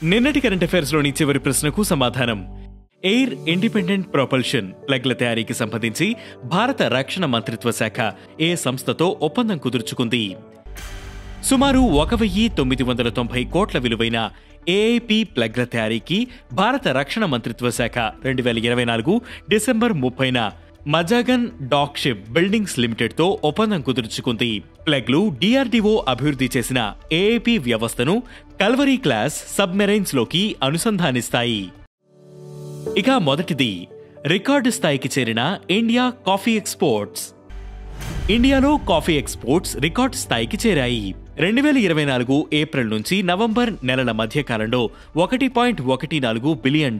నిన్నటి current affairs లోని చివరి ప్రశ్నకు సమాధానం. ఎయిర్ ఇండిపెండెంట్ ప్రొపల్షన్ ప్లగ్ల తయారీకి సంబంధించి భారత రక్షణ మంత్రిత్వ శాఖ ఏ సంస్థతో ఒప్పందం కుదుర్చుకుంది? సుమారు 1990 కోట్ల విలువైన ఏఐపి ప్లగ్ల తయారీకి భారత రక్షణ మంత్రిత్వ శాఖ 2024 డిసెంబర్ 30న Mazagon dock ship buildings limited తో ఒప్పందం కుదుర్చుకుంది. ప్లగ్లు డిఆర్డిఓ అభివృద్ధి చేసిన ఏఐపి వ్యవస్థను కల్వరీ క్లాస్ సబ్మెరైన్స్ లోకి అనుసంధానిస్తాయి. ఇక మొదటిది, రికార్డు స్థాయికి చేరిన ఇండియా కాఫీ ఎక్స్పోర్ట్స్. ఇండియాలో కాఫీ ఎక్స్పోర్ట్స్ రికార్డు స్థాయికి చేరాయి. 2024 ఏప్రిల్ నుంచి నవంబర్ నెలల మధ్య కాలంలో $1.14 బిలియన్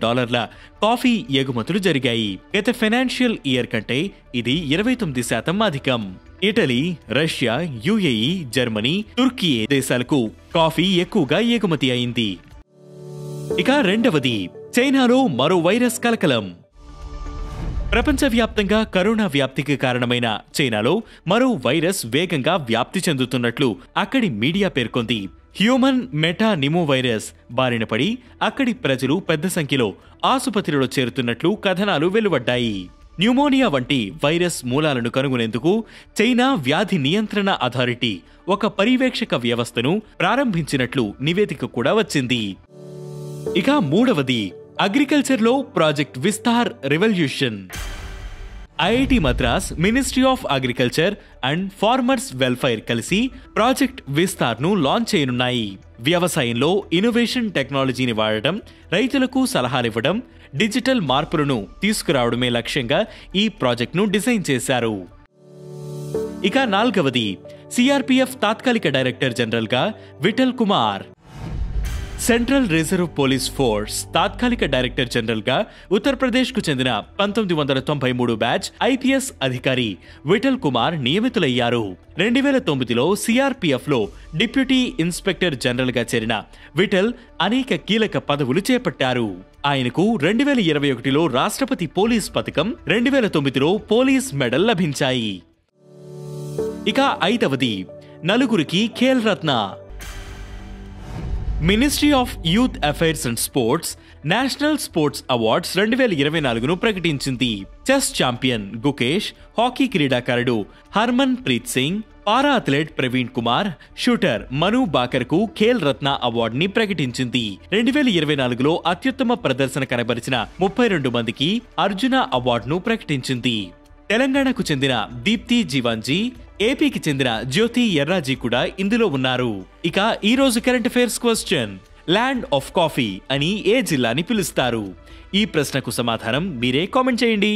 కాఫీ ఎగుమతులు జరిగాయి. గత ఫైనాన్షియల్ ఇయర్ కంటే ఇది 29% అధికం. ఇటలీ, రష్యా, యుఏఈ, జర్మనీ, తుర్కీ దేశాలకు కాఫీ ఎక్కువగా ఎగుమతి అయింది. ఇక రెండవది, చైనాలో మరో వైరస్ కలకలం. ప్రపంచవ్యాప్తంగా కరోనా వ్యాప్తికి కారణమైన చైనాలో మరో వైరస్ వేగంగా వ్యాప్తి చెందుతున్నట్లు అక్కడి మీడియా పేర్కొంది. హ్యూమన్ మెటానిమో వైరస్ బారిన పడి అక్కడి ప్రజలు పెద్ద సంఖ్యలో ఆసుపత్రిలో చేరుతున్నట్లు కథనాలు వెలువడ్డాయి. న్యూమోనియా వంటి వైరస్ మూలాలను కనుగొనేందుకు చైనా వ్యాధి నియంత్రణ అథారిటీ ఒక పర్యవేక్షక వ్యవస్థను ప్రారంభించినట్లు నివేదిక కూడా వచ్చింది. ఇక మూడవది, అగ్రికల్చర్లో project Vistaar revolution. IIT Madras, ministry of agriculture and farmers welfare కలిసి ప్రాజెక్ట్ విస్తార్ ను లాంచ్ చేయనున్నాయి. వ్యవసాయంలో ఇన్నోవేషన్ టెక్నాలజీని వాడటం, రైతులకు సలహాలివ్వడం, డిజిటల్ మార్పులను తీసుకురావడమే లక్ష్యంగా ఈ ప్రాజెక్ట్ను డిజైన్ చేశారు. ఇక నాల్గవది, సిఆర్పిఎఫ్ తాత్కాలిక డైరెక్టర్ జనరల్ గా Vithal Kumar. Central reserve police force తాత్కాలిక డైరెక్టర్ జనరల్ గా ఉత్తరప్రదేశ్ కు చెందిన 1993 బ్యాచ్ ఐపీఎస్ అధికారి విఠల్ కుమార్ నియమితులయ్యారు. 2009లో సిఆర్పిఎఫ్ లో డిప్యూటీ ఇన్స్పెక్టర్ జనరల్ గా చేరిన విఠల్ అనేక కీలక పదవులు చేపట్టారు. ఆయనకు 2021లో రాష్ట్రపతి పోలీస్ పథకం, 2009లో పోలీస్ మెడల్ లభించాయి. ఇక ఐదవది, నలుగురికి Khel Ratna. Ministry of youth affairs and sports national sports awards 2024ను ప్రకటించింది. చెస్ ఛాంపియన్ గుకేష్, హాకీ క్రీడాకారుడు Harmanpreet Singh, para athlete Praveen Kumar, shooter Manu Bhaker కు ఖేల్ రత్న అవార్డుని ప్రకటించింది. 2024లో అత్యుత్తమ ప్రదర్శన కనబరిచిన 32 మందికి అర్జున అవార్డును ప్రకటించింది. తెలంగాణకు చెందిన దీప్తి జీవాంజీ, ఏపీకి చెందిన జ్యోతి ఎర్రాజీ కూడా ఇందులో ఉన్నారు. ఇక ఈ రోజు current affairs question, land of coffee అని ఏ జిల్లాని పిలుస్తారు? ఈ ప్రశ్నకు సమాధానం మీరే కామెంట్ చేయండి.